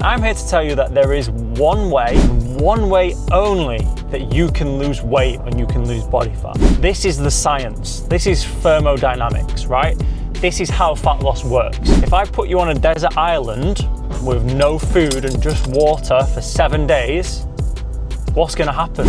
I'm here to tell you that there is one way only, that you can lose weight and you can lose body fat. This is the science. This is thermodynamics, right? This is how fat loss works. If I put you on a desert island with no food and just water for 7 days, what's gonna happen?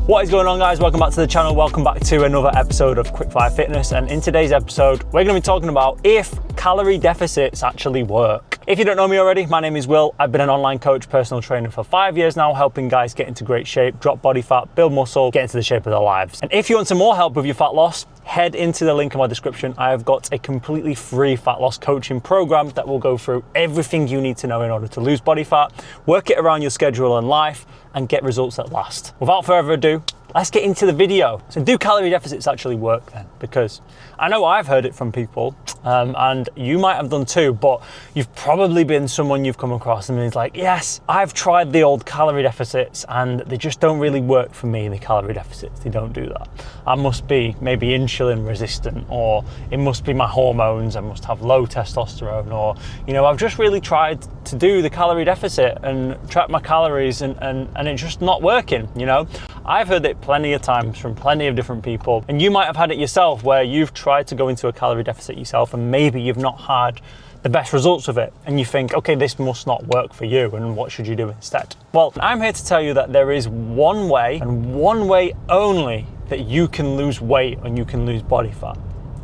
What is going on, guys? Welcome back to the channel. Welcome back to another episode of Quickfire Fitness. And in today's episode, we're going to be talking about if calorie deficits actually work. If you don't know me already, my name is Will. I've been an online coach, personal trainer for 5 years now, helping guys get into great shape, drop body fat, build muscle, get into the shape of their lives. And if you want some more help with your fat loss, head into the link in my description. I have got a completely free fat loss coaching program that will go through everything you need to know in order to lose body fat, work it around your schedule and life, and get results that last. Without further ado, let's get into the video. So do calorie deficits actually work then? Because I know I've heard it from people, and you might have done too, but you've probably been someone you've come across and it's like, yes, I've tried the old calorie deficits and they just don't really work for me, the calorie deficits, they don't do that. I must be maybe insulin resistant, or it must be my hormones, I must have low testosterone, or, you know, I've just really tried to do the calorie deficit and track my calories and it's just not working, you know? I've heard it plenty of times from plenty of different people, and you might have had it yourself where you've tried to go into a calorie deficit yourself and maybe you've not had the best results of it, and you think, okay, this must not work for you, and what should you do instead? Well, I'm here to tell you that there is one way, and one way only, that you can lose weight and you can lose body fat.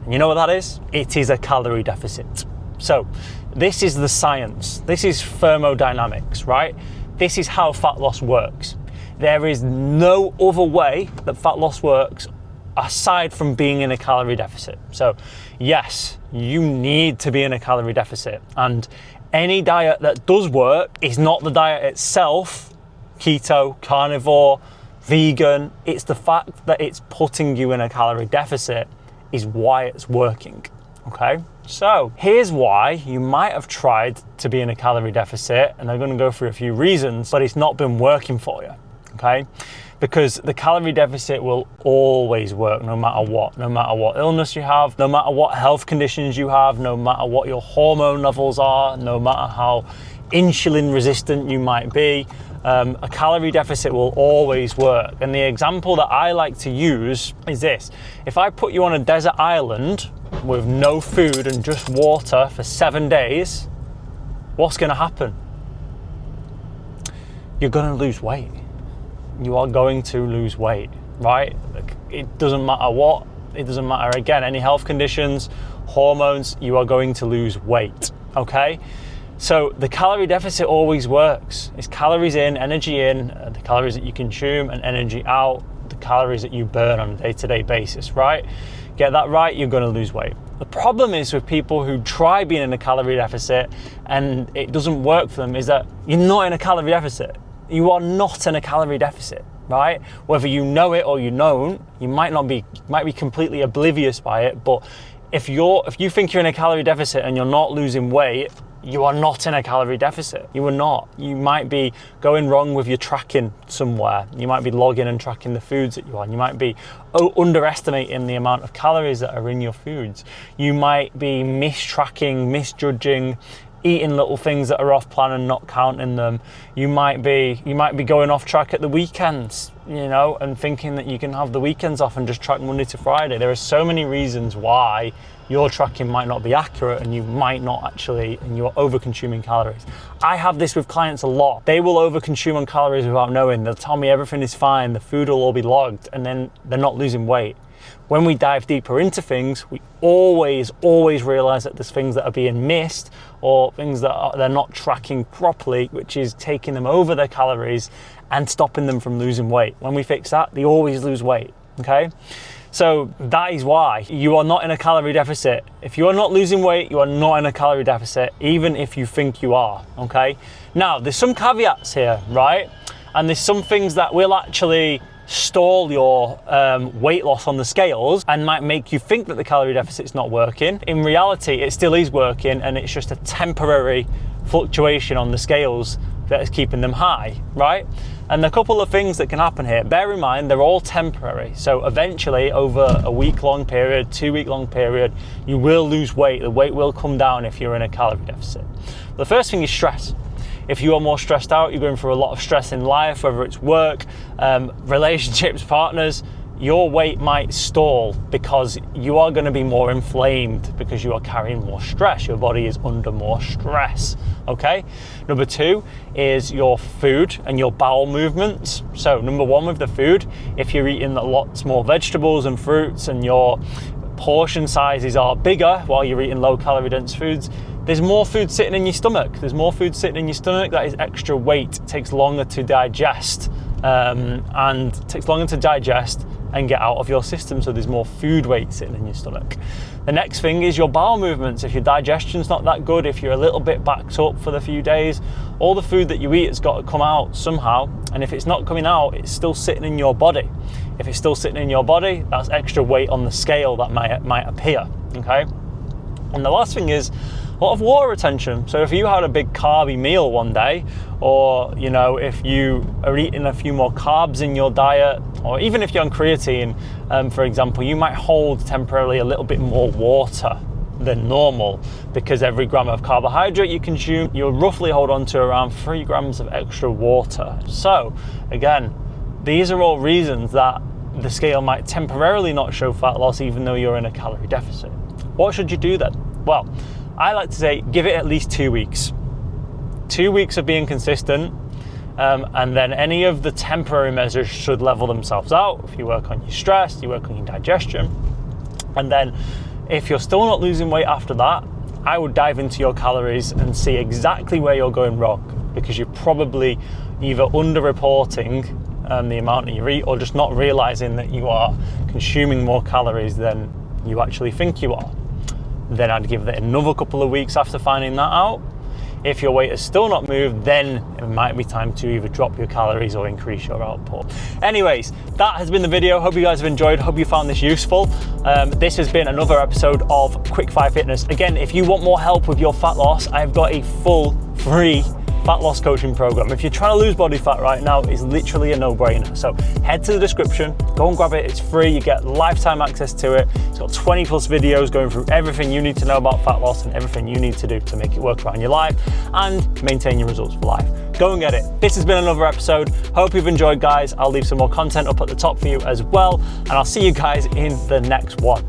And you know what that is? It is a calorie deficit. So this is the science. This is thermodynamics, right? This is how fat loss works. There is no other way that fat loss works aside from being in a calorie deficit. So yes, you need to be in a calorie deficit, and any diet that does work is not the diet itself, keto, carnivore, vegan. It's the fact that it's putting you in a calorie deficit is why it's working, okay? So here's why you might have tried to be in a calorie deficit, and I'm going to go through a few reasons, but it's not been working for you. Okay, because the calorie deficit will always work no matter what illness you have, no matter what health conditions you have, no matter what your hormone levels are, no matter how insulin resistant you might be, a calorie deficit will always work. And the example that I like to use is this. If I put you on a desert island with no food and just water for 7 days, what's going to happen? You're going to lose weight. You are going to lose weight, right? It doesn't matter what, it doesn't matter, again, any health conditions, hormones, you are going to lose weight, okay? So the calorie deficit always works. It's calories in, energy in, the calories that you consume, and energy out, the calories that you burn on a day-to-day basis, right? Get that right, you're gonna lose weight. The problem is with people who try being in a calorie deficit and it doesn't work for them is that you're not in a calorie deficit. You are not in a calorie deficit, right? Whether you know it or you don't, you might be completely oblivious by it, but if you think you're in a calorie deficit and you're not losing weight, you are not in a calorie deficit. You are not. You might be going wrong with your tracking somewhere. You might be logging and tracking the foods that you are. You might be underestimating the amount of calories that are in your foods. You might be mistracking, misjudging, eating little things that are off plan and not counting them. You might be going off track at the weekends, you know, and thinking that you can have the weekends off and just track Monday to Friday. There are so many reasons why your tracking might not be accurate, and you might not actually, and you're over consuming calories. I have this with clients a lot. They will over consume on calories without knowing. They'll tell me everything is fine, the food will all be logged, and then they're not losing weight. When we dive deeper into things, we always realize that there's things that are being missed, or things that they're not tracking properly, which is taking them over their calories and stopping them from losing weight. When we fix that, they always lose weight, okay? So that is why you are not in a calorie deficit. If you are not losing weight, you are not in a calorie deficit, even if you think you are, okay? Now, there's some caveats here, right? And there's some things that will actually stall your weight loss on the scales and might make you think that the calorie deficit's not working. In reality, it still is working, and it's just a temporary fluctuation on the scales that is keeping them high, right? And a couple of things that can happen here. Bear in mind, they're all temporary. So eventually, over a week-long period, 2-week-long period, you will lose weight. The weight will come down if you're in a calorie deficit. The first thing is stress. If you are more stressed out, you're going through a lot of stress in life, whether it's work, relationships, partners, your weight might stall because you are going to be more inflamed because you are carrying more stress. Your body is under more stress, okay? Number 2 is your food and your bowel movements. So number 1 with the food, if you're eating lots more vegetables and fruits and your portion sizes are bigger while you're eating low calorie dense foods, there's more food sitting in your stomach. There's more food sitting in your stomach. That is extra weight. It takes longer to digest and get out of your system, so there's more food weight sitting in your stomach. The next thing is your bowel movements. If your digestion's not that good, if you're a little bit backed up for the few days, all the food that you eat has got to come out somehow, and if it's not coming out, it's still sitting in your body. If it's still sitting in your body, that's extra weight on the scale that might appear, okay? And the last thing is a lot of water retention. So if you had a big carby meal one day, or if you are eating a few more carbs in your diet, or even if you're on creatine, for example, you might hold temporarily a little bit more water than normal, because every gram of carbohydrate you consume, you'll roughly hold on to around 3 grams of extra water. So again, these are all reasons that the scale might temporarily not show fat loss even though you're in a calorie deficit. What should you do then? Well, I like to say give it at least 2 weeks. 2 weeks of being consistent, and then any of the temporary measures should level themselves out. If you work on your stress, you work on your digestion, and then if you're still not losing weight after that, I would dive into your calories and see exactly where you're going wrong, because you're probably either underreporting the amount that you eat, or just not realizing that you are consuming more calories than you actually think you are. Then I'd give it another couple of weeks after finding that out. If your weight has still not moved, then it might be time to either drop your calories or increase your output. Anyways, that has been the video. Hope you guys have enjoyed. Hope you found this useful. This has been another episode of Quickfire Fitness. Again, if you want more help with your fat loss, I've got a full free fat loss coaching program. If you're trying to lose body fat right now, it's literally a no-brainer. So head to the description, go and grab it. It's free. You get lifetime access to it. It's got 20 plus videos going through everything you need to know about fat loss and everything you need to do to make it work around your life and maintain your results for life. Go and get it. This has been another episode. Hope you've enjoyed, guys. I'll leave some more content up at the top for you as well, and I'll see you guys in the next one.